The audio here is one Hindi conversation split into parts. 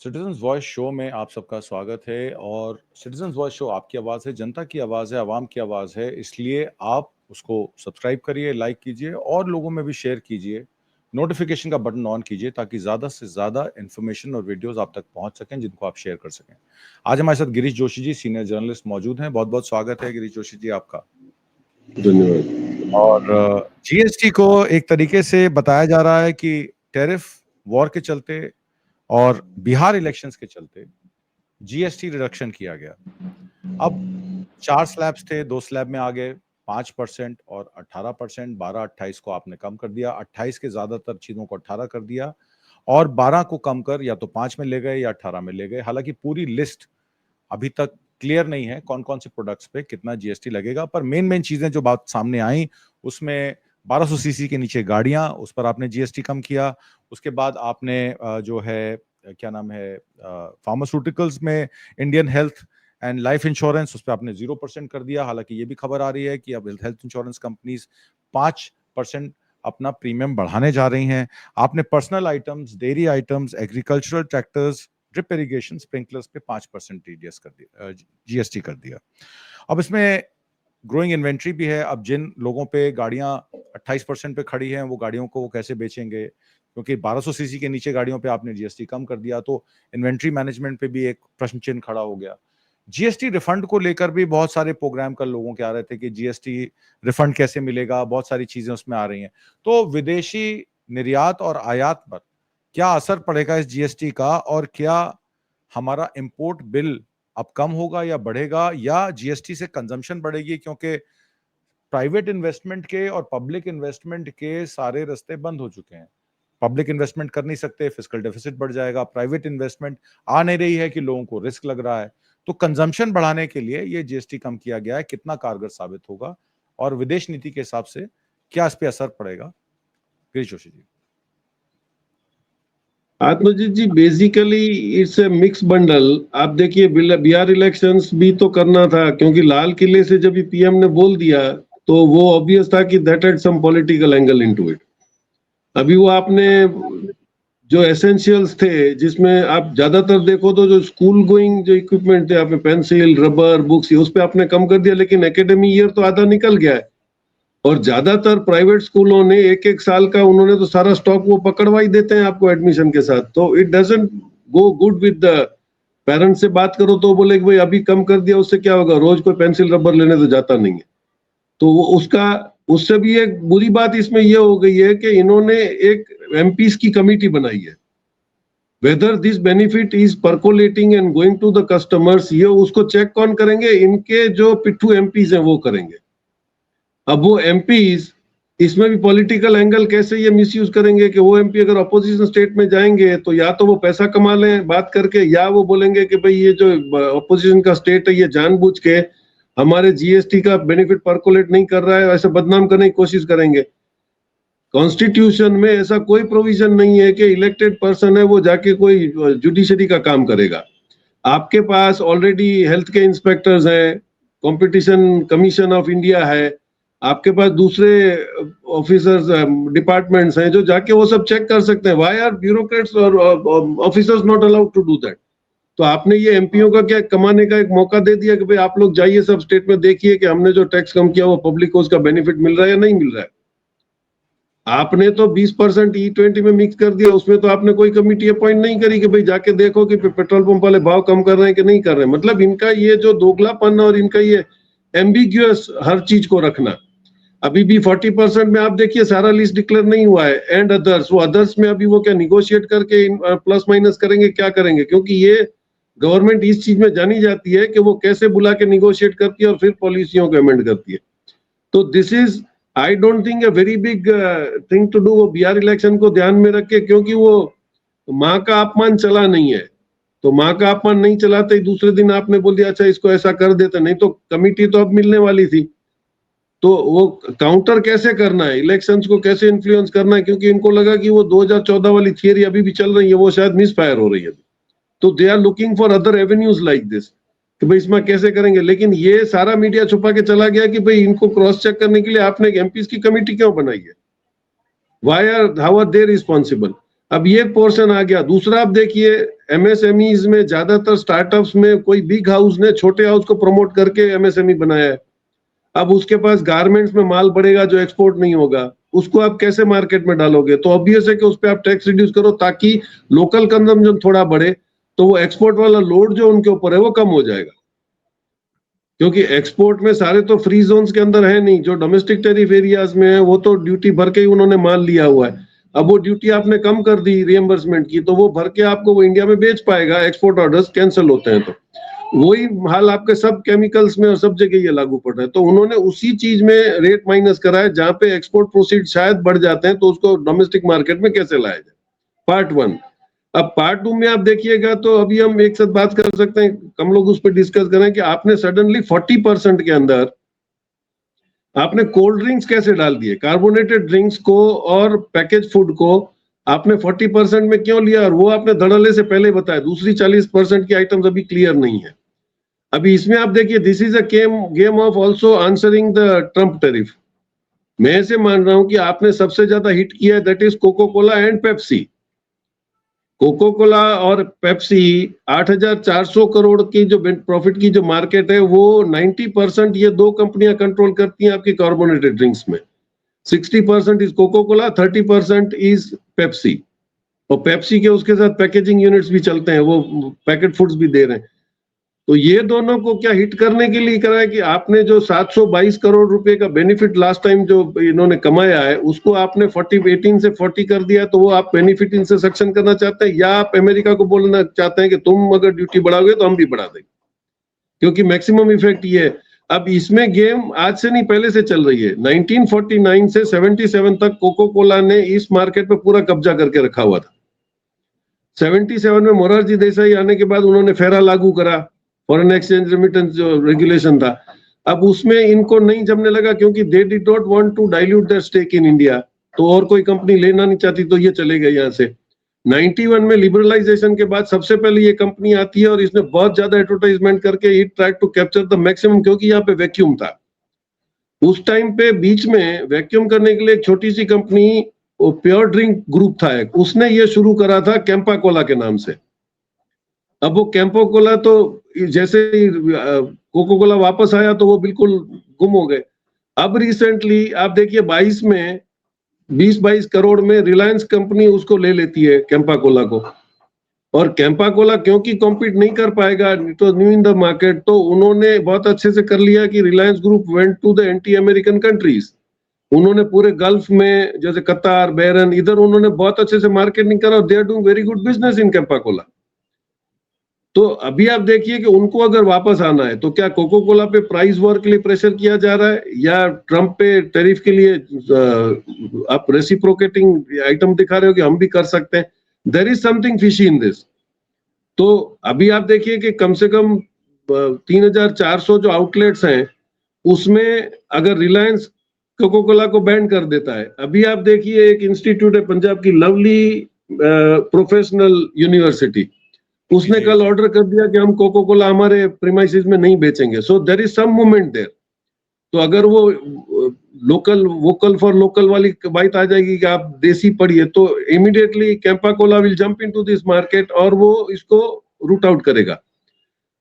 सिटीजन्स वॉइस शो में आप सबका स्वागत है। और सिटीजन्स वॉइस शो आपकी आवाज़ है, जनता की आवाज़ है, आवाम की आवाज़ है। इसलिए आप उसको सब्सक्राइब करिए, लाइक कीजिए और लोगों में भी शेयर कीजिए। नोटिफिकेशन का बटन ऑन कीजिए ताकि ज़्यादा से ज़्यादा इन्फॉर्मेशन और वीडियोस आप तक पहुंच सकें, जिनको आप शेयर कर सकें। आज हमारे साथ गिरीश जोशी जी, सीनियर जर्नलिस्ट, मौजूद हैं। बहुत बहुत स्वागत है गिरीश जोशी जी आपका। धन्यवाद। और जीएसटी को एक तरीके से बताया जा रहा है कि टैरिफ वॉर के चलते और बिहार इलेक्शंस के चलते जीएसटी रिडक्शन किया गया। अब 4 स्लैब्स थे, 2 स्लैब में आ गए 5% और 18%। 12-28 को आपने कम कर दिया, 28 के ज्यादातर चीजों को 18 कर दिया और 12 को कम कर या तो 5 में ले गए या 18 में ले गए। हालांकि पूरी लिस्ट अभी तक क्लियर नहीं है कौन कौन से प्रोडक्ट्स पे कितना जीएसटी लगेगा, पर मेन चीजें जो बात सामने आई उसमें 1200 सीसी के नीचे गाड़ियां, उस पर आपने जीएसटी कम किया। उसके बाद आपने जो है क्या नाम है, फार्मास्यूटिकल्स में Indian health and life insurance, उस पर आपने 0% कर दिया। हालांकि ये भी खबर आ रही है कि अब हेल्थ इंश्योरेंस कंपनीज 5% अपना प्रीमियम बढ़ाने जा रही हैं। आपने personal items, dairy items, agricultural tractors, drip irrigation sprinklers पे 5% टीडीएस कर दिया, जीएसटी कर दिया। अब इसमें ग्रोइंग इन्वेंट्री भी है। अब जिन लोगों पे गाड़ियां 28% पे खड़ी हैं, वो गाड़ियों को वो कैसे बेचेंगे, क्योंकि 1200 सीसी के नीचे गाड़ियों पे आपने जीएसटी कम कर दिया, तो इन्वेंट्री मैनेजमेंट पे भी एक प्रश्न चिन्ह खड़ा हो गया। जीएसटी रिफंड को लेकर भी बहुत सारे प्रोग्राम कल लोगों के आ रहे थे कि जीएसटी रिफंड कैसे मिलेगा, बहुत सारी चीजें उसमें आ रही हैं। तो विदेशी निर्यात और आयात पर क्या असर पड़ेगा इस जीएसटी का, और क्या हमारा इंपोर्ट बिल अब कम होगा या बढ़ेगा, या जीएसटी से कंजम्पशन बढ़ेगी, क्योंकि प्राइवेट इन्वेस्टमेंट के और पब्लिक इन्वेस्टमेंट के सारे रास्ते बंद हो चुके हैं। पब्लिक इन्वेस्टमेंट कर नहीं सकते, फिस्कल डेफिसिट बढ़ जाएगा। प्राइवेट इन्वेस्टमेंट आ नहीं रही है कि लोगों को रिस्क लग रहा है। तो कंजम्पशन बढ़ाने के लिए ये जीएसटी कम किया गया है, कितना कारगर साबित होगा और विदेश नीति के हिसाब से क्या इस पे असर पड़ेगा? Girish Joshi ji. Atmajit ji, basically it's a mix bundle. आप देखिए, बिहार इलेक्शंस भी तो करना था, क्योंकि लाल किले से जब पीएम ने बोल दिया तो वो ऑब्वियस था कि that had some political angle into it. अभी वो आपने जो एसेंशियल्स थे, जिसमें आप ज्यादातर देखो तो जो स्कूल गोइंग जो इक्विपमेंट थे, आपने पेंसिल, रबर, बुक्स, उस पे आपने कम कर दिया, लेकिन एकेडमी ईयर तो आधा निकल गया है। और ज्यादातर प्राइवेट स्कूलों ने एक एक साल का उन्होंने तो सारा स्टॉक वो पकड़वा ही देते हैं आपको एडमिशन के साथ। तो it doesn't go good with the parents. से बात करो तो बोले कि भाई अभी कम कर दिया, उससे क्या होगा, रोज कोई पेंसिल रबर लेने तो जाता नहीं है। तो वो उसका उससे भी एक बुरी बात इसमें यह हो गई है कि इन्होंने एक एमपीज की कमिटी बनाई है। Whether this benefit is percolating and going to the customers, ये उसको चेक कौन करेंगे? इनके जो पिट्ठू एमपीज हैं वो करेंगे। अब वो एमपीज इसमें भी पॉलिटिकल एंगल कैसे ये मिसयूज करेंगे कि वो एमपी अगर अपोजिशन स्टेट में जाएंगे तो या तो वो पैसा कमा लें बात करके, या वो बोलेंगे कि भाई ये जो अपोजिशन का स्टेट है ये जानबूझ के हमारे जीएसटी का बेनिफिट परकोलेट नहीं कर रहा है, ऐसे बदनाम करने की कोशिश करेंगे। कॉन्स्टिट्यूशन में ऐसा कोई प्रोविजन नहीं है कि इलेक्टेड पर्सन है वो जाके कोई जुडिशरी का काम करेगा। आपके पास ऑलरेडी हेल्थ के इंस्पेक्टर्स हैं, कंपटीशन कमीशन ऑफ इंडिया है, आपके पास दूसरे ऑफिसर्स डिपार्टमेंट्स हैं जो जाके वो सब चेक कर सकते हैं। व्हाई आर ब्यूरोक्रेट्स और officers not allowed to do that? तो आपने ये एमपीओ का क्या कमाने का एक मौका दे दिया कि भाई आप लोग जाइए सब स्टेट में, देखिए कि हमने जो टैक्स कम किया वो पब्लिक को उसका बेनिफिट मिल रहा है या नहीं मिल रहा है। आपने तो 20% E20 में मिक्स कर दिया, उसमें तो आपने कोई कमिटी अपॉइंट नहीं करी कि भाई जाके देखो कि पेट्रोल पंप वाले भाव कम कर रहे हैं कि नहीं कर रहे हैं। मतलब इनका ये जो दोगलापन और इनका ये एम्बिग्यूअस हर चीज को रखना। अभी भी 40% में आप देखिए सारा लिस्ट डिक्लेयर नहीं हुआ है, एंड अदर्स, वो अदर्स में अभी वो क्या निगोशिएट करके प्लस माइनस करेंगे, क्या करेंगे? क्योंकि ये गवर्नमेंट इस चीज में जानी जाती है कि वो कैसे बुला के निगोशिएट करती है और फिर पॉलिसियों को अमेंड करती है। तो this is I don't think a very big thing to do वो बिहार इलेक्शन को ध्यान में रख के, क्योंकि वो माँ का अपमान चला नहीं है। तो माँ का अपमान नहीं चलाते दूसरे दिन आपने बोल दिया अच्छा इसको ऐसा कर देते, नहीं तो कमिटी तो अब मिलने वाली थी। तो वो काउंटर कैसे करना है, इलेक्शंस को कैसे इन्फ्लुएंस करना है, क्योंकि इनको लगा कि वो 2014 वाली थियरी अभी भी चल रही है, वो शायद मिसफायर हो रही है। तो they are looking for other avenues like this कि भाई इसमें कैसे करेंगे। लेकिन ये सारा मीडिया छुपा के चला गया कि भाई इनको क्रॉस चेक करने के लिए आपने एमपीज की कमेटी क्यों बनाई है? How are they responsible? अब ये पोर्शन आ गया। दूसरा आप देखिए एमएसएमईज में ज्यादातर स्टार्टअप्स में कोई बिग हाउस ने छोटे हाउस को प्रमोट करके एमएसएमई बनाया है। अब उसके पास गारमेंट्स में माल बढ़ेगा जो एक्सपोर्ट नहीं होगा, उसको आप कैसे मार्केट में डालोगे? तो ऑब्वियस है कि उस पर आप टैक्स रिड्यूस करो ताकि लोकल कंजम्पशन थोड़ा बढ़े, तो वो एक्सपोर्ट वाला लोड जो उनके ऊपर है वो कम हो जाएगा। क्योंकि एक्सपोर्ट में सारे तो फ्री जोन्स के अंदर है नहीं, जो डोमेस्टिक टेरिफ एरियाज में है वो तो ड्यूटी भर के ही उन्होंने माल लिया हुआ है। अब वो ड्यूटी आपने कम कर दी रिएम्बर्समेंट की, तो वो भर के आपको वो इंडिया में बेच पाएगा, एक्सपोर्ट ऑर्डर्स कैंसिल होते हैं। तो वही हाल आपके सब केमिकल्स में और सब जगह ये लागू पड़ रहा है। तो उन्होंने उसी चीज में रेट माइनस करा है, जहां पे एक्सपोर्ट प्रोसीड शायद बढ़ जाते हैं, तो उसको डोमेस्टिक मार्केट में कैसे लाया जाए, पार्ट 1। अब पार्ट 2 में आप देखिएगा तो अभी हम एक साथ बात कर सकते हैं, हम लोग उस पर डिस्कस करें कि आपने सडनली 40% के अंदर आपने कोल्ड ड्रिंक्स कैसे डाल दिए, कार्बोनेटेड ड्रिंक्स को और पैकेज फूड को आपने 40% में क्यों लिया, और वो आपने धड़ल्ले से पहले बताया। दूसरी 40% की आइटम्स अभी क्लियर नहीं है। अभी इसमें आप देखिए, this is a game of also answering the Trump tariff. मैं ऐसे मान रहा हूं कि आपने सबसे ज्यादा हिट किया है, that is Coca Cola and Pepsi. Coca Cola और पेप्सी 8,400 करोड़ की जो प्रॉफिट की जो मार्केट है, वो 90% ये दो कंपनियां कंट्रोल करती हैं आपकी कार्बोनेटेड ड्रिंक्स में। 60% is Coca Cola, 30% is Pepsi. और पेप्सी के उसके साथ पैकेजिंग यूनिट्स भी चलते हैं, वो पैकेट फूड्स भी दे रहे हैं। तो ये दोनों को क्या हिट करने के लिए करा है कि आपने जो 722 करोड़ रुपए का बेनिफिट लास्ट टाइम जो इन्होंने कमाया है, उसको आपने 18 से 40 कर दिया है। तो वो आप बेनिफिट इनसे सेक्शन करना चाहते हैं, या आप अमेरिका को बोलना चाहते हैं कि तुम अगर ड्यूटी बढ़ाओगे तो हम भी बढ़ा देंगे, क्योंकि मैक्सिमम इफेक्ट ये है। अब इसमें गेम आज से नहीं पहले से चल रही है। 1949 से 77 तक कोको कोला ने इस मार्केट पे पूरा कब्जा करके रखा हुआ था। 77 में मोरारजी देसाई आने के बाद उन्होंने फेरा लागू करा, फॉरेन एक्सचेंज रेमिटेंस जो रेगुलेशन था। अब उसमें इनको नहीं जमने लगा, क्योंकि they did not want to dilute their stake in India. तो और कोई कंपनी लेना नहीं चाहती, तो ये चले गए यहाँ से। 91 में लिबरलाइजेशन के बाद सबसे पहले ये कंपनी आती है, और इसने बहुत ज्यादा एडवर्टाइजमेंट करके it tried to capture the maximum, क्योंकि यहाँ पे वैक्यूम था उस टाइम पे। बीच में वैक्यूम करने के लिए एक छोटी सी कंपनी, प्योर ड्रिंक ग्रुप था एक, उसने ये शुरू करा था कैंपा कोला के नाम से। अब वो कैंपो कोला तो जैसे ही कोको कोला वापस आया तो वो बिल्कुल गुम हो गए। अब रिसेंटली आप देखिए 22 में 20-22 करोड़ में रिलायंस कंपनी उसको ले लेती है कैंपा कोला को। और कैंपा कोला क्योंकि कॉम्पीट नहीं कर पाएगा, तो न्यू इन द मार्केट, तो उन्होंने बहुत अच्छे से कर लिया कि Reliance group went to the anti American countries. उन्होंने पूरे गल्फ में जैसे कतार, बहरीन, इधर उन्होंने बहुत अच्छे से मार्केटिंग करा। They are doing very good business in Campa Cola. तो अभी आप देखिए कि उनको अगर वापस आना है, तो क्या कोको कोला पे प्राइस वॉर के लिए प्रेशर किया जा रहा है, या ट्रम्प पे टैरिफ के लिए आप रेसिप्रोकेटिंग आइटम दिखा रहे हो कि हम भी कर सकते हैं? There is something fishy in this. तो अभी आप देखिए कि कम से कम 3,400 जो आउटलेट्स हैं, उसमें अगर रिलायंस कोको कोला को बैन कर देता है। अभी आप देखिए एक इंस्टीट्यूट है पंजाब की, लवली प्रोफेशनल यूनिवर्सिटी, उसने कल ऑर्डर कर दिया कि हम कोको कोला हमारे प्रीमाइसेस में नहीं बेचेंगे। So there is some movement there. तो अगर वो लोकल वोकल फॉर लोकल वाली बात आ जाएगी कि आप देसी पढ़िए, तो immediately Campa Cola will jump into this market और वो इसको रूट आउट करेगा।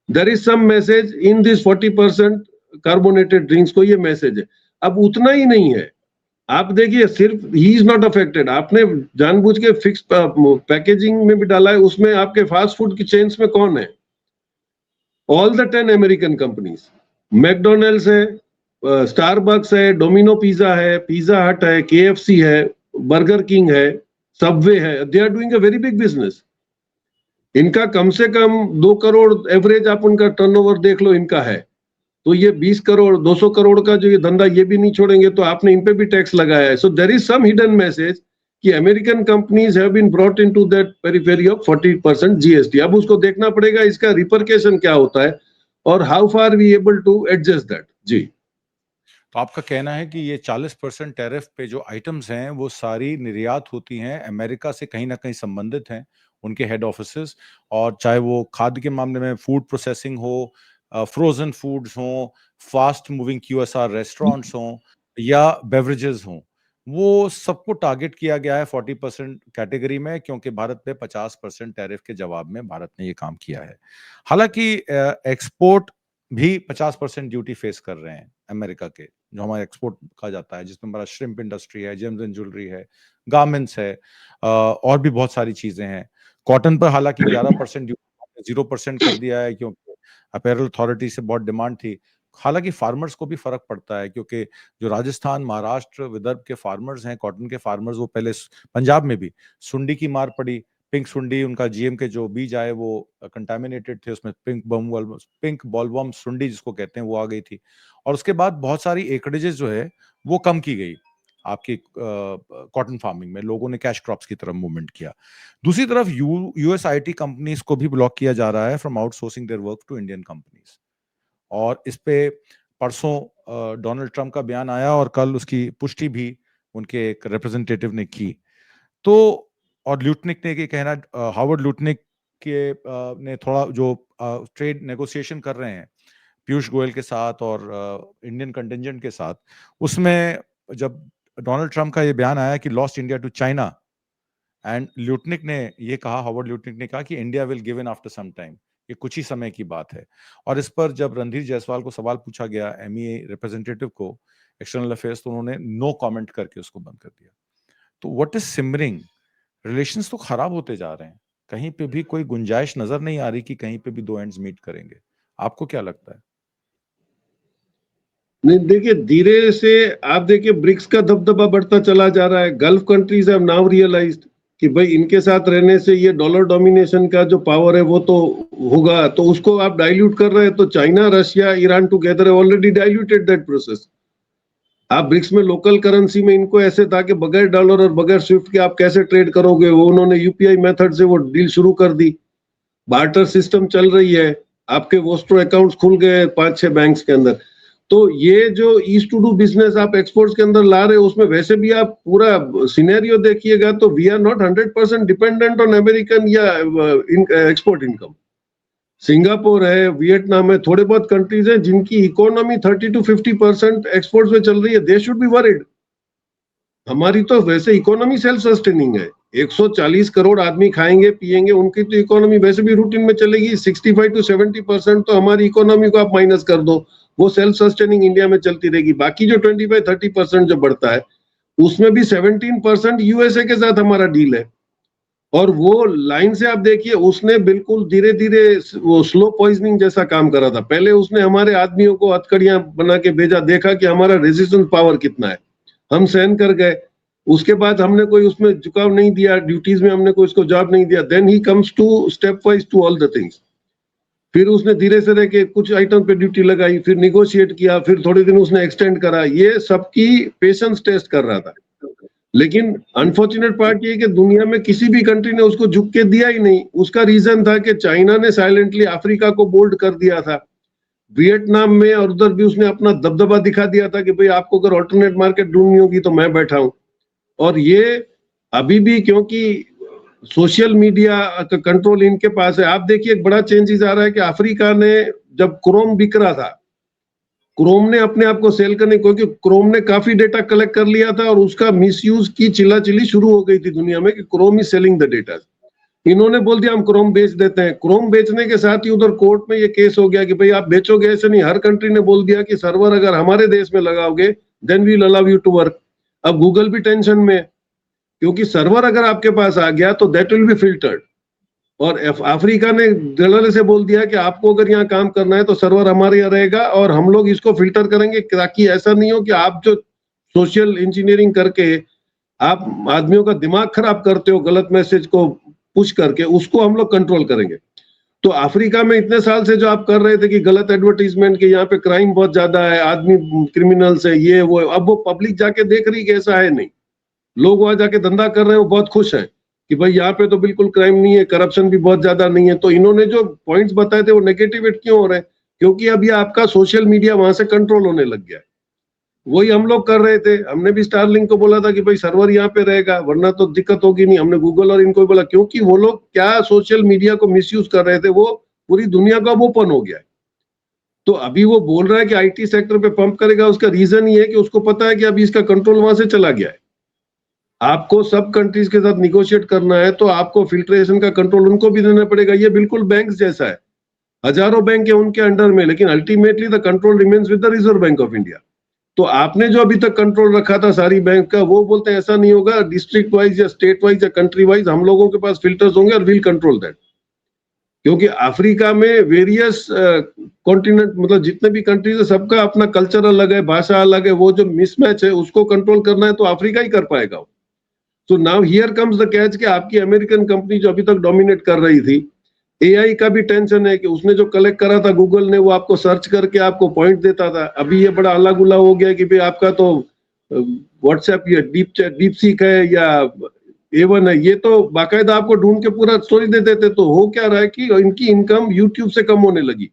There is some message in this 40% carbonated drinks को, ये मैसेज है। अब उतना ही नहीं है, आप देखिए सिर्फ ही इज नॉट अफेक्टेड, आपने जानबूझ के फिक्स पैकेजिंग में भी डाला है। उसमें आपके फास्ट फूड की चेन्स में कौन है? All the 10 American companies, McDonald's है, स्टारबक्स है, डोमिनो पिज्जा है, पिज्जा हट है, केएफसी है, बर्गर किंग है, सबवे है। They are doing a very big business. इनका कम से कम 2 करोड़ एवरेज आप उनका टर्नओवर देख लो इनका है। तो ये 20 करोड़ 200 करोड़ का जो ये धंधा, ये भी नहीं छोड़ेंगे, तो आपने इन पे भी टैक्स लगाया है। So there is some hidden message कि American companies have been brought into that periphery of 40% GST. अब उसको देखना पड़ेगा इसका रिपरकेशन क्या होता है, और how far we able to adjust that. जी, तो आपका कहना है कि ये 40% टैरिफ पे जो आइटम्स हैं वो सारी निर्यात होती हैं, अमेरिका से कहीं ना कहीं संबंधित हैं उनके हेड ऑफिसेस, और चाहे वो खाद्य के मामले में फूड प्रोसेसिंग हो, फ्रोजन फूड्स हों, फास्ट मूविंग क्यूएसआर रेस्टोरेंट्स हों, या बेवरेजेस हों, वो सबको टारगेट किया गया है 40% कैटेगरी में, क्योंकि भारत पे 50% टैरिफ के जवाब में भारत ने ये काम किया है। हालांकि एक्सपोर्ट भी 50% ड्यूटी फेस कर रहे हैं अमेरिका के, जो हमारा एक्सपोर्ट कहा जाता है, जिसमें हमारा श्रिम्प इंडस्ट्री है, जेम्स एंड ज्वेलरी है, गारमेंट्स है, और भी बहुत सारी चीजें हैं। कॉटन पर हालांकि 11% ड्यूटी 0% कर दिया है, क्योंकि अपैरल अथॉरिटी से बहुत डिमांड थी। हालांकि फार्मर्स को भी फर्क पड़ता है, क्योंकि जो राजस्थान, महाराष्ट्र, विदर्भ के फार्मर्स हैं, कॉटन के फार्मर्स, वो पहले पंजाब में भी सुंडी की मार पड़ी। पिंक सुंडी, उनका जीएम के जो बीज आए वो कंटामिनेटेड थे, उसमें पिंक बॉलवर्म सुंडी जिसको कहते हैं वो आ गई थी। और उसके बाद बहुत सारी एकड़ेजेस जो है वो कम की गई आपकी कॉटन फार्मिंग में, लोगों ने कैश क्रॉप्स की तरफ मूवमेंट किया। दूसरी तरफ यूएस आईटी कंपनीज को भी ब्लॉक किया जा रहा है from outsourcing their work to Indian companies. और इस पे परसों डोनाल्ड ट्रंप का बयान आया और कल उसकी पुष्टि भी उनके एक रिप्रेजेंटेटिव ने की। तो और ल्यूटनिक ने ये कहना, हावर्ड ल्यूटनिक के ने थोड़ा जो ट्रेड नेगोशिएशन कर रहे हैं पीयूष गोयल के साथ और इंडियन कंटिजेंट के साथ, उसमें जब डोनाल्ड ट्रंप का ये बयान आया कि lost India to China, and Lutnick ने ये कहा, हावर्ड ल्यूटनिक ने कहा कि India will give in after some time, ये कुछ ही समय की बात है। और इस पर जब रणधीर जायसवाल को सवाल पूछा गया, एमईए रिप्रेजेंटेटिव को, एक्सटर्नल अफेयर्स, तो उन्होंने नो कमेंट करके उसको बंद कर दिया। तो व्हाट इज सिमरिंग, रिलेशंस तो खराब होते जा रहे हैं, कहीं पे भी कोई गुंजाइश नजर नहीं आ रही कि कहीं पे भी दो एंड्स मीट करेंगे। आपको क्या लगता है? नहीं, देखिए धीरे से आप देखिए ब्रिक्स का दबदबा बढ़ता चला जा रहा है। Gulf countries have now realised कि भाई इनके साथ रहने से ये डॉलर डोमिनेशन का जो पावर है वो तो होगा, तो उसको आप डाइल्यूट कर रहे हैं। तो China, Russia, Iran together already diluted that process. आप ब्रिक्स में लोकल करेंसी में इनको ऐसे था कि बगैर डॉलर और बगैर स्विफ्ट के आप कैसे ट्रेड करोगे, वो उन्होंने यूपीआई मेथड से वो डील शुरू कर दी। बार्टर सिस्टम चल रही है, आपके वोस्ट्रो अकाउंट्स खुल गए 5-6 बैंक्स के अंदर। तो ये जो ईस्ट टू डू बिजनेस आप एक्सपोर्ट्स के अंदर ला रहे हो, उसमें वैसे भी आप पूरा सिनेरियो देखिएगा तो we are not 100% dependent on American या एक्सपोर्ट इनकम। सिंगापुर है, वियतनाम है, थोड़े बहुत कंट्रीज हैं जिनकी इकोनॉमी 30 to 50% एक्सपोर्ट्स में चल रही है। They should be worried. हमारी तो वैसे इकोनॉमी सेल्फ सस्टेनिंग है। 140 करोड़ आदमी खाएंगे पिएंगे, उनकी तो इकोनॉमी वैसे भी रूटीन में चलेगी। 65 to 70% तो हमारी इकोनॉमी को आप माइनस कर दो, वो सेल्फ सस्टेनिंग इंडिया में चलती रहेगी। बाकी जो 25-30% जो बढ़ता है, उसमें भी 17% यूएसए के साथ हमारा डील है। और वो लाइन से आप देखिए, उसने बिल्कुल धीरे धीरे वो स्लो पॉइजनिंग जैसा काम करा था। पहले उसने हमारे आदमियों को हथकड़ियां बना के भेजा, देखा कि हमारा रेजिस्टेंस पावर कितना है, हम सहन कर गए। उसके बाद हमने कोई उसमें झुकाव नहीं दिया, ड्यूटीज में हमने कोई उसको जॉब नहीं दिया। Then he comes to step wise to all the things. फिर उसने धीरे से रह के कुछ आइटम पे ड्यूटी लगाई, फिर निगोशिएट किया, फिर थोड़े दिन उसने एक्सटेंड करा। ये सबकी पेशेंस टेस्ट कर रहा था। लेकिन अनफॉर्चुनेट पार्ट ये कि दुनिया में किसी भी कंट्री ने उसको झुक के दिया ही नहीं। उसका रीजन था कि चाइना ने साइलेंटली अफ्रीका को बोल्ड कर दिया था, वियतनाम में और उधर भी उसने अपना दबदबा दिखा दिया था कि भाई आपको अगर ऑल्टरनेट मार्केट ढूंढनी होगी तो मैं बैठा हूं। और ये अभी भी, क्योंकि सोशल मीडिया का कंट्रोल इनके पास है। आप देखिए एक बड़ा चेंजेस आ रहा है कि अफ्रीका ने, जब क्रोम बिक रहा था, क्रोम ने अपने आप को सेल करने, क्योंकि क्रोम ने काफी डेटा कलेक्ट कर लिया था और उसका मिसयूज की चिल्लाचिल्ली शुरू हो गई थी दुनिया में कि Chrome is selling the data. इन्होंने बोल दिया हम क्रोम बेच देते हैं। क्रोम बेचने के साथ ही उधर कोर्ट में ये केस हो गया कि भाई आप बेचोगे ऐसे नहीं। हर कंट्री ने बोल दिया कि सर्वर अगर हमारे देश में लगाओगे then we will allow you to work. अब गूगल भी टेंशन में, क्योंकि सर्वर अगर आपके पास आ गया तो दैट विल बी फिल्टर्ड। और अफ्रीका ने दलाल से बोल दिया कि आपको अगर यहाँ काम करना है तो सर्वर हमारे यहाँ रहेगा और हम लोग इसको फिल्टर करेंगे, ताकि ऐसा नहीं हो कि आप जो सोशल इंजीनियरिंग करके आप आदमियों का दिमाग खराब करते हो गलत मैसेज को पुश करके, उसको हम लोग कंट्रोल करेंगे। तो अफ्रीका में इतने साल से जो आप कर रहे थे कि गलत एडवर्टीजमेंट के, यहाँ पे क्राइम बहुत ज्यादा है, आदमी क्रिमिनल्स है, ये वो, अब वो पब्लिक जाके देख रही कि ऐसा है नहीं। लोग वहां जाके धंधा कर रहे हैं, वो बहुत खुश हैं कि भाई यहाँ पे तो बिल्कुल क्राइम नहीं है, करप्शन भी बहुत ज्यादा नहीं है। तो इन्होंने जो पॉइंट्स बताए थे वो नेगेटिवेट क्यों हो रहे हैं? क्योंकि अब ये आपका सोशल मीडिया वहां से कंट्रोल होने लग गया है। वही हम लोग कर रहे थे। हमने भी स्टारलिंक को बोला था कि भाई सर्वर यहाँ पे रहेगा वरना तो दिक्कत होगी नहीं। हमने गूगल और इनको भी बोला, क्योंकि वो लोग क्या सोशल मीडिया को मिसयूज कर रहे थे, वो पूरी दुनिया का ओपन हो गया है। तो अभी वो बोल रहा है कि आईटी सेक्टर पे पंप करेगा, उसका रीजन ये है कि उसको पता है कि अभी इसका कंट्रोल वहां से चला गया है। आपको सब कंट्रीज के साथ निगोशिएट करना है तो आपको फिल्ट्रेशन का कंट्रोल उनको भी देना पड़ेगा। ये बिल्कुल बैंक जैसा है, हजारों बैंक है उनके अंडर में, लेकिन ultimately the control remains with the reserve bank of India. तो आपने जो अभी तक कंट्रोल रखा था सारी बैंक का, वो बोलते हैं ऐसा नहीं होगा, डिस्ट्रिक्ट वाइज या स्टेट वाइज या कंट्री वाइज हम लोगों के पास फिल्टर्स होंगे और विल कंट्रोल दैट। क्योंकि अफ्रीका में वेरियस कॉन्टिनेंट, मतलब जितने भी कंट्रीज है सबका अपना कल्चर अलग है, भाषा अलग है, वो जो मिसमैच है उसको कंट्रोल करना है तो अफ्रीका ही कर पाएगा। तो now here comes the catch कि आपकी अमेरिकन कंपनी जो अभी तक डोमिनेट कर रही थी, एआई का भी टेंशन है कि उसने जो कलेक्ट करा था गूगल ने, वो आपको सर्च करके आपको पॉइंट देता था। अभी ये बड़ा अलग उला हो गया कि भाई आपका तो व्हाट्सएप या डीप सीक है या A1 है, ये तो बाकायदा आपको ढूंढ के पूरा स्टोरी दे देते। तो हो क्या रहा है कि इनकी इनकम यूट्यूब से कम होने लगी।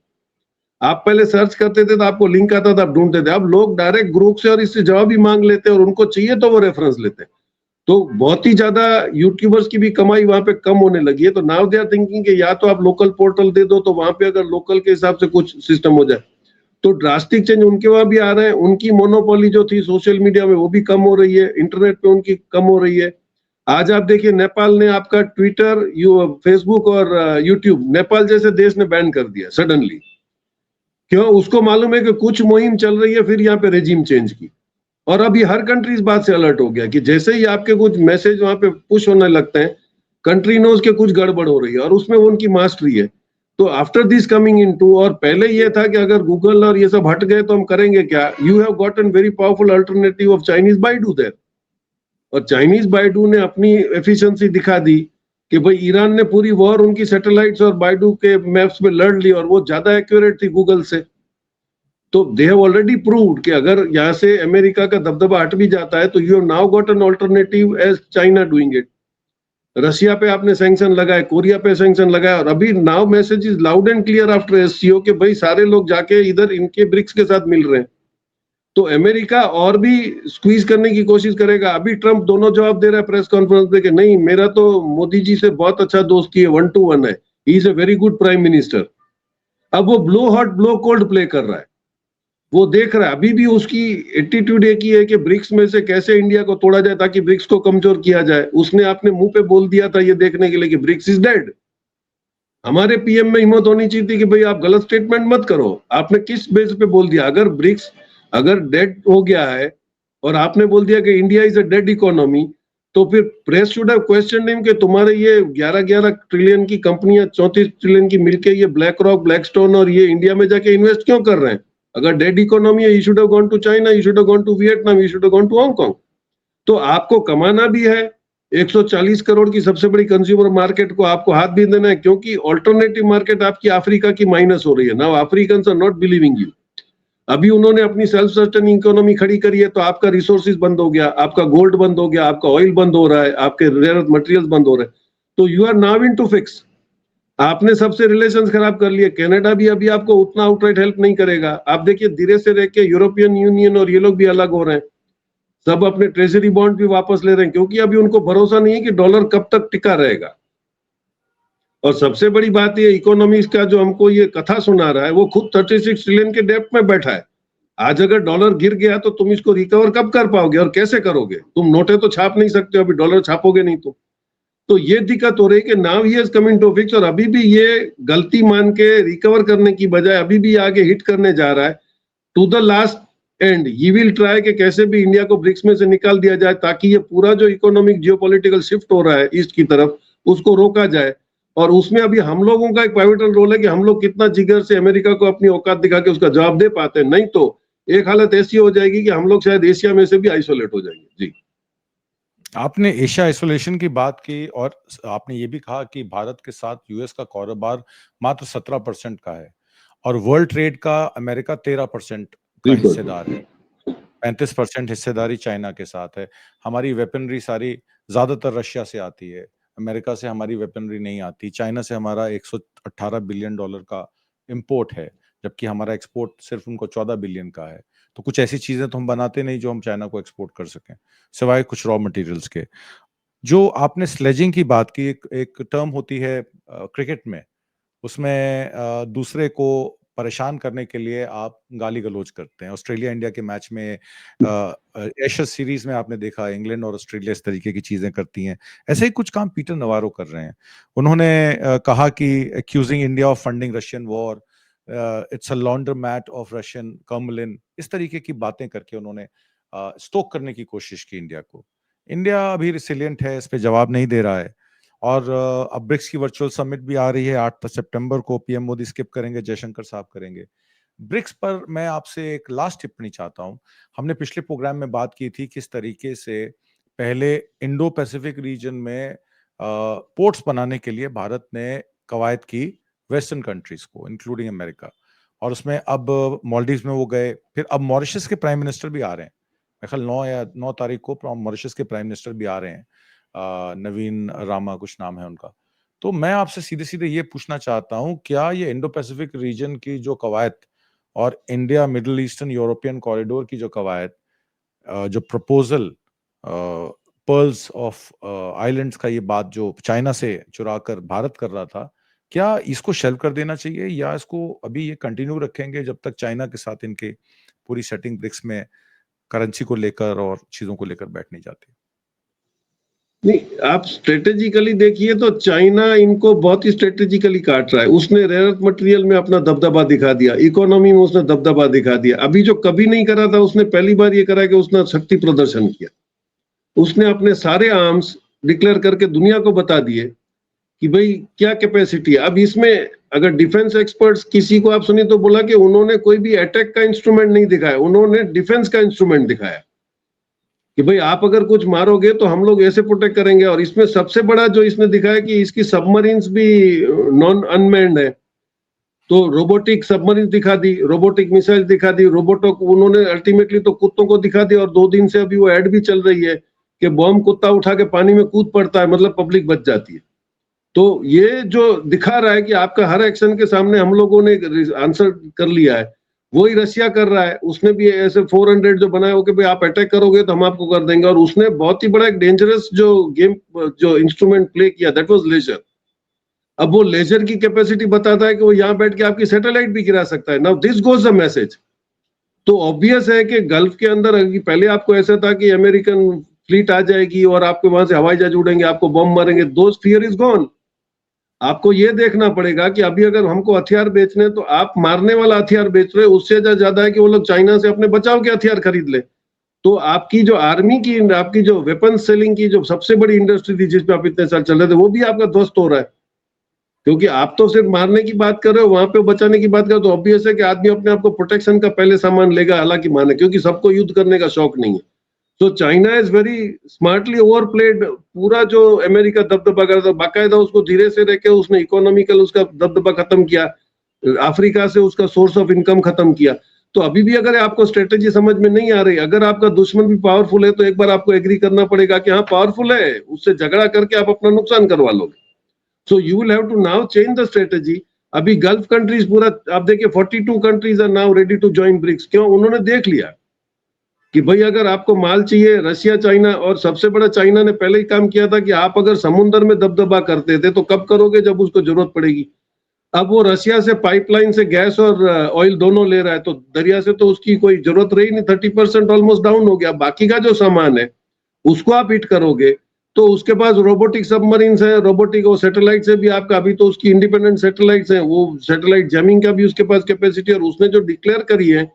आप पहले सर्च करते थे तो आपको लिंक आता था, आप ढूंढते थे। अब लोग डायरेक्ट ग्रुप से और इससे जवाब भी मांग लेते हैं और उनको चाहिए तो वो रेफरेंस लेते हैं। तो बहुत ही ज्यादा यूट्यूबर्स की भी कमाई वहां पे कम होने लगी है। तो नाउ दे आर थिंकिंग कि या तो आप लोकल पोर्टल दे दो, तो वहां पे अगर लोकल के हिसाब से कुछ सिस्टम हो जाए तो ड्रास्टिक चेंज उनके वहां भी आ रहे हैं। उनकी मोनोपोली जो थी सोशल मीडिया में वो भी कम हो रही है, इंटरनेट पे उनकी कम हो रही है। आज आप देखिए नेपाल ने आपका ट्विटर, फेसबुक और यूट्यूब, नेपाल जैसे देश ने बैन कर दिया सडनली। क्यों? उसको मालूम है कि कुछ मुहिम चल रही है फिर यहाँ पे रेजिम चेंज की। और अभी हर कंट्री इस बात से अलर्ट हो गया कि जैसे ही आपके कुछ मैसेज वहां पे पुश होने लगते हैं, कंट्री नोज के कुछ गड़बड़ हो रही है और उसमें वो उनकी मास्टरी है। तो आफ्टर दिस कमिंग इनटू, और पहले ये था कि अगर गूगल और ये सब हट गए तो हम करेंगे क्या, you have gotten very powerful alternative of Chinese Baidu there. और चाइनीज बाइडू ने अपनी एफिशिएंसी दिखा दी कि भाई ईरान ने पूरी वॉर उनकी सैटेलाइट्स और बाइडू के मैप्स में लड़ ली और वो ज्यादा एक्यूरेट थी गूगल से। तो दे हैव ऑलरेडी प्रूव्ड कि अगर यहाँ से अमेरिका का दबदबा हट भी जाता है तो you have now got an alternative as China doing it. Russia पे आपने सैंक्शन लगाए, कोरिया पे सैंक्शन लगाया, और अभी now message is loud and clear after SCO कि भाई सारे लोग जाके इधर इनके ब्रिक्स के साथ मिल रहे हैं। तो अमेरिका और भी स्क्वीज करने की कोशिश करेगा। अभी ट्रंप दोनों जवाब दे रहा है प्रेस कॉन्फ्रेंस में कि नहीं, मेरा तो मोदी जी से बहुत अच्छा दोस्ती है, 1-to-1 है, he is a very good prime minister. अब वो blow hot blow cold play कर रहा है। वो देख रहा है, अभी भी उसकी एटीट्यूड एक ही है कि ब्रिक्स में से कैसे इंडिया को तोड़ा जाए ताकि ब्रिक्स को कमजोर किया जाए। उसने अपने मुंह पे बोल दिया था ये देखने के लिए कि ब्रिक्स इज डेड। हमारे पीएम में हिम्मत होनी चाहिए थी कि भाई आप गलत स्टेटमेंट मत करो। आपने किस बेस पे बोल दिया? अगर ब्रिक्स अगर डेड हो गया है और आपने बोल दिया कि India is a dead economy, तो फिर press should have question him कि तुम्हारे ये 11-11 ट्रिलियन की कंपनियां, 34 ट्रिलियन की मिलके ये ब्लैक रॉक, ब्लैकस्टोन और ये इंडिया में जाके इन्वेस्ट क्यों कर रहे हैं? अगर डेड इकोनॉमी है, you should have gone to China, you should have gone to Vietnam, you should have gone to Hong Kong. तो आपको कमाना भी है, 140 करोड़ की सबसे बड़ी कंज्यूमर मार्केट को आपको हाथ भी देना है, क्योंकि ऑल्टरनेटिव मार्केट आपकी अफ्रीका की माइनस हो रही है। Now Africans are not believing you. अभी उन्होंने अपनी सेल्फ सस्टेनिंग इकोनॉमी खड़ी करी है तो आपका रिसोर्सेज बंद हो गया, आपका गोल्ड बंद हो गया, आपका ऑयल बंद हो रहा है, आपके रेयर अर्थ मटेरियल्स बंद हो रहे हैं। तो you are now in to fix. आपने सबसे रिलेशंस खराब कर लिए। कनाडा भी अभी आपको उतना आउटराइट हेल्प नहीं करेगा। आप देखिए धीरे से रह के यूरोपियन यूनियन और ये लोग भी अलग हो रहे हैं। सब अपने ट्रेजरी बॉन्ड भी वापस ले रहे हैं, क्योंकि अभी उनको भरोसा नहीं है कि डॉलर कब तक टिका रहेगा। और सबसे बड़ी बात ये, इकोनॉमिक्स का जो हमको ये कथा सुना रहा है वो खुद 36 ट्रिलियन के डेब्ट में बैठा है। आज अगर डॉलर गिर गया तो तुम इसको रिकवर कब कर पाओगे और कैसे करोगे? तुम नोटें तो छाप नहीं सकते, अभी डॉलर छापोगे नहीं तो ये दिक्कत हो रही है कि now he is coming to fix. और अभी भी ये गलती मान के रिकवर करने की बजाय अभी भी आगे हिट करने जा रहा है to the last end. He will try कि कैसे भी इंडिया को ब्रिक्स में से निकाल दिया जाए ताकि ये पूरा जो इकोनॉमिक जियोपॉलिटिकल शिफ्ट हो रहा है ईस्ट की तरफ, उसको रोका जाए। और उसमें अभी हम लोगों का एक पाइवटल रोल है कि हम लोग कितना जिगर से अमेरिका को अपनी औकात दिखा के उसका जवाब दे पाते हैं। नहीं तो एक हालत ऐसी हो जाएगी कि हम लोग शायद एशिया में से भी आइसोलेट हो जाएंगे। जी, आपने एशिया आइसोलेशन की बात की और आपने ये भी कहा कि भारत के साथ यूएस का कारोबार मात्र 17% का है और वर्ल्ड ट्रेड का अमेरिका 13% का बिल्कुल। हिस्सेदार है। 35% हिस्सेदारी चाइना के साथ है। हमारी वेपनरी सारी ज्यादातर रशिया से आती है, अमेरिका से हमारी वेपनरी नहीं आती। चाइना से हमारा 118 बिलियन डॉलर का इंपोर्ट है, जबकि हमारा एक्सपोर्ट सिर्फ उनको 14 बिलियन का है। तो कुछ ऐसी चीजें तो हम बनाते नहीं जो हम चाइना को एक्सपोर्ट कर सकें, सिवाय कुछ रॉ मटेरियल्स के। जो आपने स्लेजिंग की बात की, एक टर्म होती है क्रिकेट में, उसमें दूसरे को परेशान करने के लिए आप गाली गलौज करते हैं। ऑस्ट्रेलिया इंडिया के मैच में एशेज सीरीज में आपने देखा इंग्लैंड और ऑस्ट्रेलिया इस तरीके की चीजें करती हैं। ऐसे ही कुछ काम पीटर नवारो कर रहे हैं। उन्होंने कहा कि accusing India of funding Russian war, it's a laundromat of Russian Kremlin, इस तरीके की बातें करके उन्होंने स्टोक करने की कोशिश की इंडिया को। इंडिया अभी रिसिलियंट है, इस पे जवाब नहीं दे रहा है। और अब ब्रिक्स की वर्चुअल समिट भी आ रही है 8 सितंबर को, पीएम मोदी स्किप करेंगे, जयशंकर साहब करेंगे। ब्रिक्स पर मैं आपसे एक लास्ट टिप्पणी चाहता हूं। हमने पिछले प्रोग्राम में बात की थी किस तरीके से पहले इंडो पैसिफिक रीजन में पोर्ट्स बनाने के लिए भारत ने कवायद की वेस्टर्न कंट्रीज को, इंक्लूडिंग अमेरिका, और उसमें अब मालदीव्स में वो गए, फिर अब मॉरिशस के प्राइम मिनिस्टर भी आ रहे हैं। मेरे ख्याल 9 तारीख को मॉरिशस के प्राइम मिनिस्टर भी आ रहे हैं, नवीन रामा कुछ नाम है उनका। तो मैं आपसे सीधे सीधे ये पूछना चाहता हूं, क्या ये इंडो पैसिफिक रीजन की जो कवायद और India middle eastern European corridor की जो कवायद, जो प्रपोजल पर्ल्स ऑफ आइलैंड्स का, ये बात जो चाइना से चुरा कर भारत कर रहा था, क्या इसको शेल्व कर देना चाहिए या इसको अभी ये कंटिन्यू रखेंगे जब तक चाइना के साथ इनके पूरी सेटिंग ब्रिक्स में करेंसी को लेकर और चीजों को लेकर बैठ नहीं जाती? नहीं, आप स्ट्रेटेजिकली देखिए तो चाइना इनको बहुत ही स्ट्रेटेजिकली काट रहा है। उसने रेयर अर्थ मटेरियल में अपना दबदबा दिखा दिया, इकोनॉमी में उसने दबदबा दिखा दिया। अभी जो कभी नहीं करा था उसने पहली बार ये करा कि उसने शक्ति प्रदर्शन किया। उसने अपने सारे आर्म्स डिक्लेयर करके दुनिया को बता दिए कि भाई क्या कैपेसिटी है। अब इसमें अगर डिफेंस एक्सपर्ट्स किसी को आप सुनिए तो बोला कि उन्होंने कोई भी अटैक का इंस्ट्रूमेंट नहीं दिखाया, उन्होंने डिफेंस का इंस्ट्रूमेंट दिखाया कि भाई आप अगर कुछ मारोगे तो हम लोग ऐसे प्रोटेक्ट करेंगे। और इसमें सबसे बड़ा जो इसने दिखाया कि इसकी सबमरीन्स भी नॉन अनमैन्ड है, तो रोबोटिक सबमरीन दिखा दी, रोबोटिक मिसाइल दिखा दी, रोबोटों को उन्होंने अल्टीमेटली तो कुत्तों को दिखा दिया। और 2 दिन से अभी वो ऐड भी चल रही है कि बॉम्ब कुत्ता उठा के पानी में कूद पड़ता है, मतलब पब्लिक बच जाती है। तो ये जो दिखा रहा है कि आपका हर एक्शन के सामने हम लोगों ने आंसर कर लिया है, वही रशिया कर रहा है। उसने भी ऐसे 400 जो बनाया हो कि भाई आप अटैक करोगे तो हम आपको कर देंगे। और उसने बहुत ही बड़ा एक डेंजरस जो गेम जो इंस्ट्रूमेंट प्ले किया, दैट वाज लेजर। अब वो लेजर की कैपेसिटी बताता है कि वो यहाँ बैठ के आपकी सैटेलाइट भी गिरा सकता है। Now this goes the message. तो ऑब्वियस है कि गल्फ के अंदर पहले आपको ऐसा था कि अमेरिकन फ्लीट आ जाएगी और आपके वहां से हवाई जहाज उड़ेंगे, आपको बम मारेंगे। Those fear is gone. आपको ये देखना पड़ेगा कि अभी अगर हमको हथियार बेचने, तो आप मारने वाला हथियार बेच रहे हो, उससे ज्यादा है कि वो लोग चाइना से अपने बचाव के हथियार खरीद ले। तो आपकी जो आर्मी की, आपकी जो वेपन सेलिंग की जो सबसे बड़ी इंडस्ट्री थी जिसपे आप इतने साल चल रहे थे, वो भी आपका ध्वस्त हो रहा है। क्योंकि आप तो सिर्फ मारने की बात कर रहे हो, वहां पे बचाने की बात कर रहे हो, तो ऑब्वियस है कि आदमी अपने आप को प्रोटेक्शन का पहले सामान लेगा, हालांकि माने, क्योंकि सबको युद्ध करने का शौक नहीं है। तो चाइना इज वेरी स्मार्टली ओवरप्लेड। पूरा जो अमेरिका दबदबा कर रहा था, बाकायदा उसको धीरे से रह के उसने इकोनॉमिकल उसका दबदबा खत्म किया, अफ्रीका से उसका सोर्स ऑफ इनकम खत्म किया। तो अभी भी अगर आपको स्ट्रेटेजी समझ में नहीं आ रही, अगर आपका दुश्मन भी पावरफुल है, तो एक बार आपको एग्री करना पड़ेगा कि हाँ पावरफुल है, उससे झगड़ा करके आप अपना नुकसान करवा लोगे। So you will have to now change the strategy. अभी गल्फ कंट्रीज पूरा आप देखिए 42 countries are now ready to join BRICS. क्यों? उन्होंने देख लिया कि भाई अगर आपको माल चाहिए, रशिया, चाइना, और सबसे बड़ा चाइना ने पहले ही काम किया था कि आप अगर समुद्र में दबदबा करते थे तो कब करोगे? जब उसको जरूरत पड़ेगी। अब वो रशिया से पाइपलाइन से गैस और ऑयल दोनों ले रहा है, तो दरिया से तो उसकी कोई जरूरत रही नहीं। 30% ऑलमोस्ट डाउन हो गया। बाकी का जो सामान है उसको आप हिट करोगे। तो उसके पास रोबोटिक सबमरीन्स है, रोबोटिक वो सैटेलाइट से भी आपका, अभी तो उसकी इंडिपेंडेंट सैटेलाइट्स हैं, वो सैटेलाइट जैमिंग का भी उसके पास कैपेसिटी। और उसने जो डिक्लेयर करी है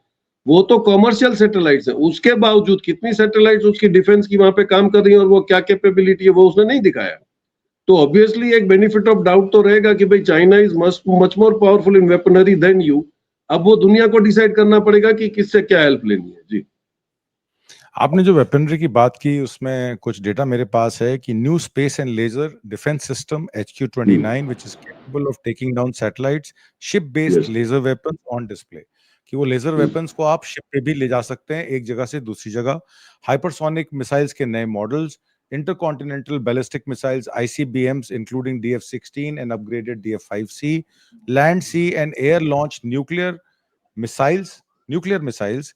वो तो कॉमर्शियल सैटेलाइट्स है। उसके बावजूद कितनी सैटेलाइट्स उसकी डिफेंस की वहां पे काम कर रही है और वो क्या कैपेबिलिटी है, वो उसने नहीं दिखाया। तो ऑब्वियसली एक बेनिफिट ऑफ डाउट तो रहेगा कि भाई China is much more powerful in weaponry than you. अब वो दुनिया को डिसाइड करना पड़ेगा कि किससे क्या हेल्प लेनी है। जी, आपने जो वेपनरी की बात की उसमें कुछ डेटा मेरे पास है कि new space and laser defence system HQ-29 which is capable of taking down satellites, ship based yes, laser weapons on display, कि वो लेजर वेपन्स को आप शिप पे भी ले जा सकते हैं एक जगह से दूसरी जगह। हाइपरसोनिक मिसाइल्स के नए models, intercontinental ballistic missiles ICBMs including DF-16 and upgraded DF-5C, land sea and air launch nuclear missiles,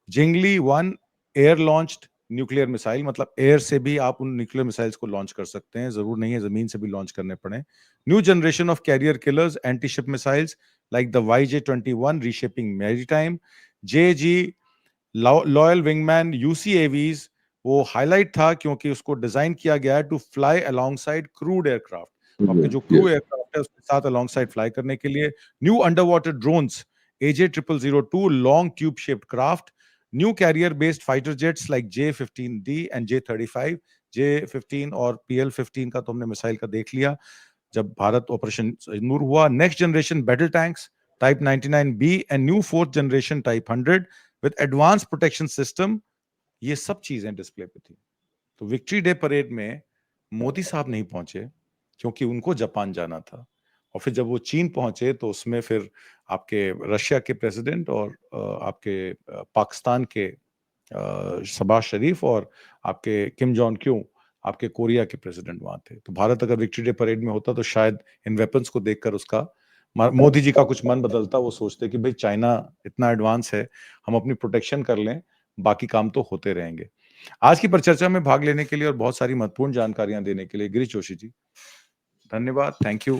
Jingli 1 air launched nuclear missile, मतलब एयर से भी आप उन न्यूक्लियर मिसाइल्स को लॉन्च कर सकते हैं, जरूर नहीं है जमीन से भी लॉन्च करने पड़े। New generation of carrier killers anti ship missiles like the YJ-21 reshaping maritime, JG loyal wingman UCAVs, वो हाईलाइट था क्योंकि उसको डिजाइन किया गया है to fly alongside crewed aircraft, तो आपके जो क्रू Yes. एयरक्राफ्ट है उसके साथ अलोंगसाइड फ्लाई करने के लिए। New under water drones AJ0002 long tube shaped craft, new career based fighter jets like J-15D and J-35। J-15 और PL-15 का तो हमने मिसाइल का देख लिया जब भारत ऑपरेशन सिंदूर हुआ। Next generation battle tanks type 99B and new fourth generation type 100 with advance protection system, ये सब चीजें डिस्प्ले पे थी। तो विक्ट्री डे परेड में मोदी साहब नहीं पहुंचे क्योंकि उनको जापान जाना था, और फिर जब वो चीन पहुंचे तो उसमें फिर आपके रशिया के प्रेसिडेंट और आपके पाकिस्तान के शहबाज शरीफ और आपके किम जॉन क्यों, आपके कोरिया के प्रेसिडेंट वहां थे। तो भारत अगर विक्ट्री डे परेड में होता तो शायद इन वेपन्स को देखकर उसका मोदी जी का कुछ मन बदलता, वो सोचते कि भाई चाइना इतना एडवांस है, हम अपनी प्रोटेक्शन कर लें, बाकी काम तो होते रहेंगे। आज की परिचर्चा में भाग लेने के लिए और बहुत सारी महत्वपूर्ण जानकारियां देने के लिए गिरीश जोशी जी, धन्यवाद। Thank you.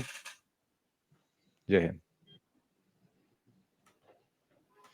जय हिंद।